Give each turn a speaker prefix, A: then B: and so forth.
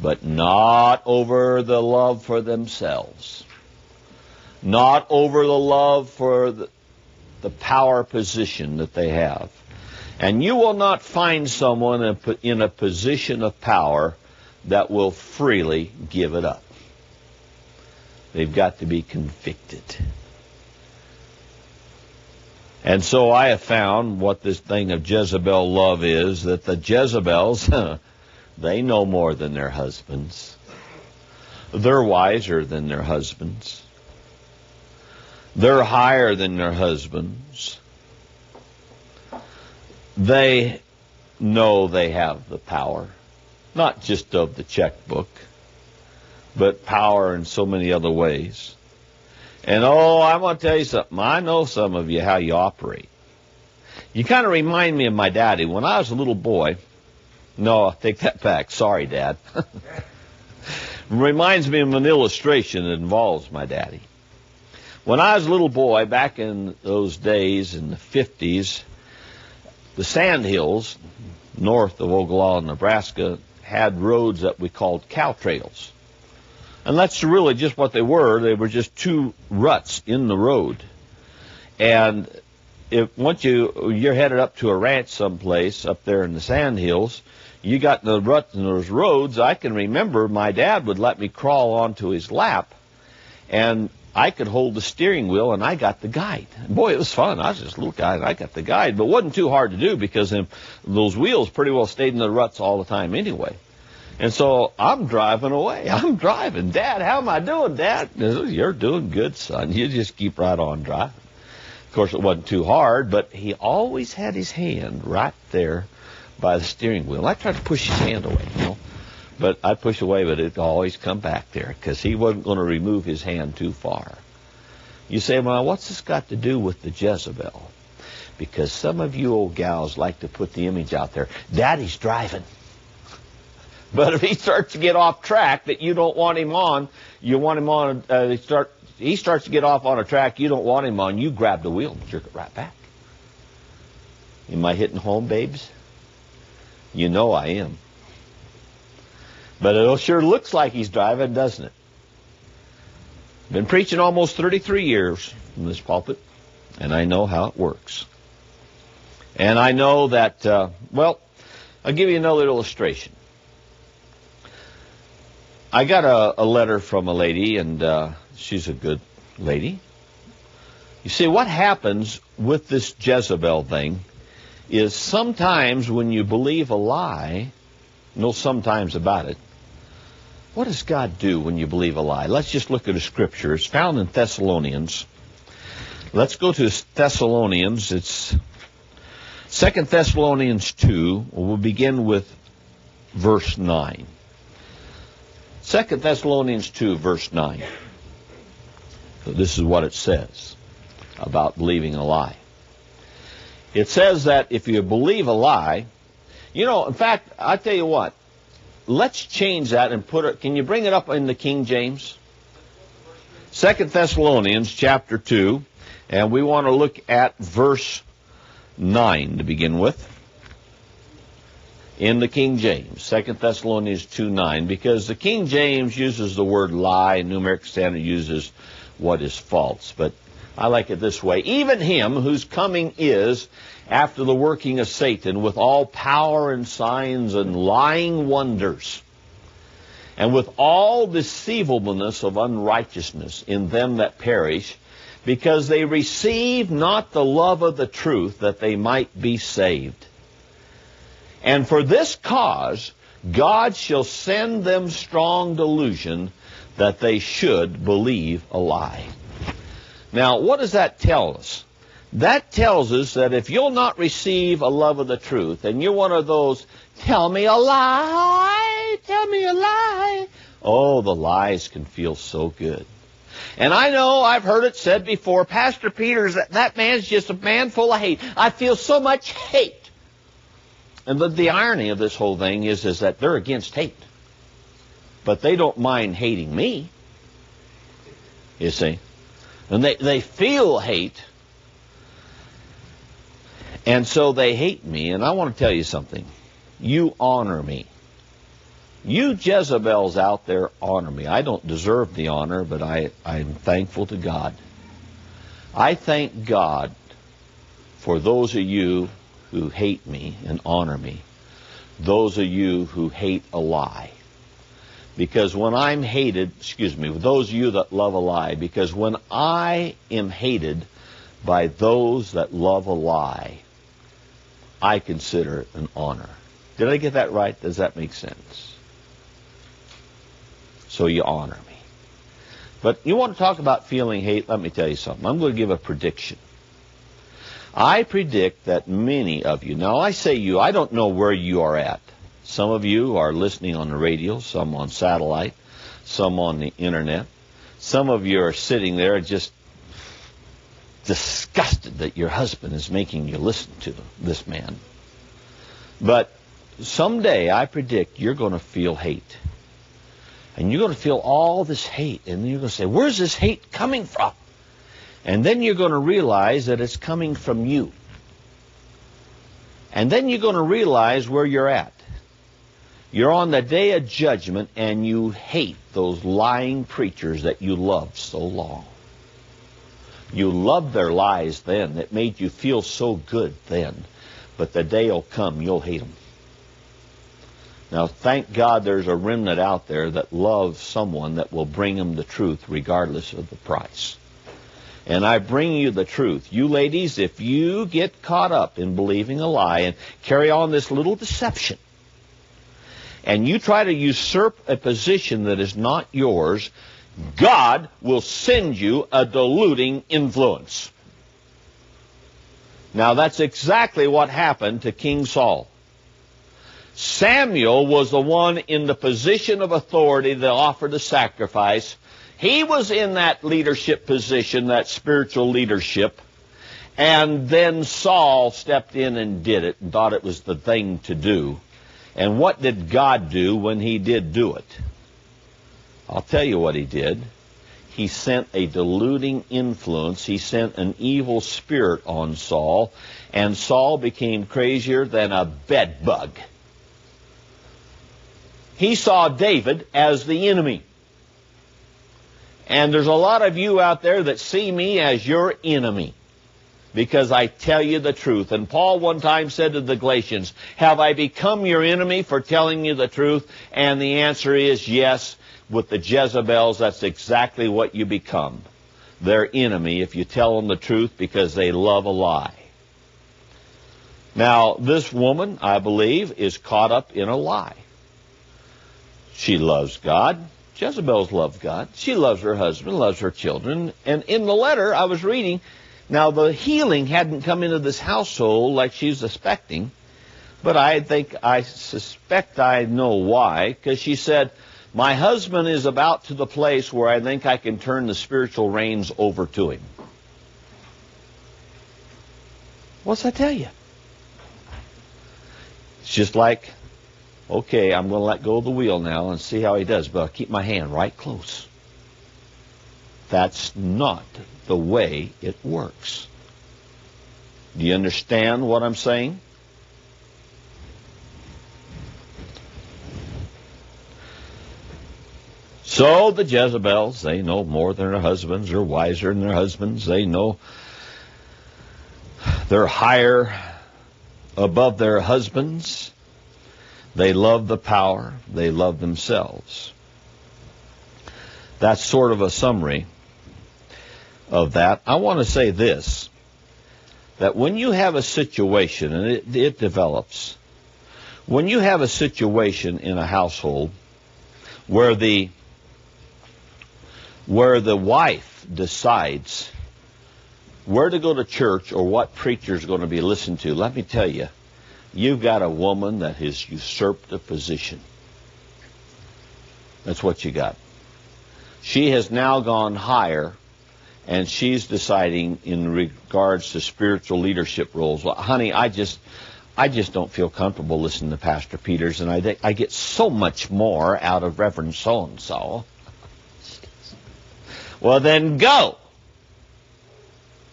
A: but not over the love for themselves, not over the love for the power position that they have. And you will not find someone in a position of power that will freely give it up. They've got to be convicted. And so I have found what this thing of Jezebel love is, that the Jezebels, they know more than their husbands. They're wiser than their husbands. They're higher than their husbands. They know they have the power, not just of the checkbook, but power in so many other ways. And I want to tell you something. I know some of you how you operate. You kind of remind me of my daddy. When I was a little boy, no, I'll take that back. Sorry, Dad. Reminds me of an illustration that involves my daddy. When I was a little boy, back in those days, in the 50s, the Sandhills, north of Ogallala, Nebraska, had roads that we called cow trails. And that's really just what they were. They were just two ruts in the road. And once you're headed up to a ranch someplace up there in the Sandhills, you got the ruts in those roads. I can remember my dad would let me crawl onto his lap, and I could hold the steering wheel, and I got the guide. Boy, it was fun. I was just a little guy, and I got the guide. But it wasn't too hard to do because those wheels pretty well stayed in the ruts all the time anyway. And so I'm driving away. I'm driving. Dad, how am I doing, Dad? You're doing good, son. You just keep right on driving. Of course, it wasn't too hard, but he always had his hand right there by the steering wheel. I tried to push his hand away, but I'd push away, but it'd always come back there because he wasn't going to remove his hand too far. You say, well, what's this got to do with the Jezebel? Because some of you old gals like to put the image out there. Daddy's driving. But if he starts to get off track that you don't want him on, you want him on, he starts to get off on a track you don't want him on, you grab the wheel and jerk it right back. Am I hitting home, babes? You know I am. But it sure looks like he's driving, doesn't it? Been preaching almost 33 years in this pulpit, and I know how it works. And I know that, I'll give you another illustration. I got a letter from a lady, and she's a good lady. You see, what happens with this Jezebel thing is sometimes when you believe a lie, sometimes about it, what does God do when you believe a lie? Let's just look at a scripture. It's found in Thessalonians. Let's go to Thessalonians. It's 2 Thessalonians 2. We'll begin with verse 9. 2 Thessalonians 2, verse 9. So this is what it says about believing a lie. It says that if you believe a lie, in fact, I tell you what, let's change that and put it, can you bring it up in the King James? 2 Thessalonians chapter 2, and we want to look at verse 9 to begin with. In the King James, 2 Thessalonians 2:9, because the King James uses the word lie, and New American Standard uses what is false. But I like it this way. Even him whose coming is after the working of Satan with all power and signs and lying wonders, and with all deceivableness of unrighteousness in them that perish, because they receive not the love of the truth that they might be saved. And for this cause, God shall send them strong delusion that they should believe a lie. Now, what does that tell us? That tells us that if you'll not receive a love of the truth, and you're one of those, tell me a lie, tell me a lie. Oh, the lies can feel so good. And I know I've heard it said before, Pastor Peter, that man's just a man full of hate. I feel so much hate. And the irony of this whole thing is that they're against hate. But they don't mind hating me, you see. And they feel hate, and so they hate me. And I want to tell you something. You honor me. You Jezebels out there honor me. I don't deserve the honor, but I'm thankful to God. I thank God for those of you who hate me and honor me. Those of you who hate a lie. Because when I'm hated, those of you that love a lie, because when I am hated by those that love a lie, I consider it an honor. Did I get that right? Does that make sense? So you honor me. But you want to talk about feeling hate? Let me tell you something. I'm going to give a prediction. I predict that many of you, now I say you, I don't know where you are at. Some of you are listening on the radio, some on satellite, some on the internet. Some of you are sitting there just disgusted that your husband is making you listen to this man. But someday I predict you're going to feel hate. And you're going to feel all this hate. And you're going to say, where's this hate coming from? And then you're going to realize that it's coming from you. And then you're going to realize where you're at. You're on the day of judgment, and you hate those lying preachers that you loved so long. You loved their lies then. It made you feel so good then. But the day will come, you'll hate them. Now, thank God there's a remnant out there that loves someone that will bring them the truth regardless of the price. And I bring you the truth. You ladies, if you get caught up in believing a lie and carry on this little deception, and you try to usurp a position that is not yours, God will send you a deluding influence. Now, that's exactly what happened to King Saul. Samuel was the one in the position of authority that offered the sacrifice. He was in that leadership position, that spiritual leadership. And then Saul stepped in and did it and thought it was the thing to do. And what did God do when he did do it? I'll tell you what he did. He sent a deluding influence. He sent an evil spirit on Saul. And Saul became crazier than a bed bug. He saw David as the enemy. And there's a lot of you out there that see me as your enemy, because I tell you the truth. And Paul one time said to the Galatians, have I become your enemy for telling you the truth? And the answer is yes. With the Jezebels, that's exactly what you become. Their enemy if you tell them the truth, because they love a lie. Now, this woman, I believe, is caught up in a lie. She loves God. Jezebel's love God. She loves her husband, loves her children. And in the letter I was reading, now the healing hadn't come into this household like she's expecting, but I suspect I know why, because she said, my husband is about to the place where I think I can turn the spiritual reins over to him. What's that tell you? It's just like, okay, I'm going to let go of the wheel now and see how he does, but I'll keep my hand right close. That's not the way it works. Do you understand what I'm saying? So the Jezebels, they know more than their husbands. They're wiser than their husbands. They know they're higher above their husbands. They love the power. They love themselves. That's sort of a summary of that. I want to say this, that when you have a situation, and it develops, when you have a situation in a household where the wife decides where to go to church or what preacher is going to be listened to, let me tell you, you've got a woman that has usurped a position. That's what you got. She has now gone higher, and she's deciding in regards to spiritual leadership roles. Well, honey, I just don't feel comfortable listening to Pastor Peters, and I get so much more out of Reverend so-and-so. Well, then go.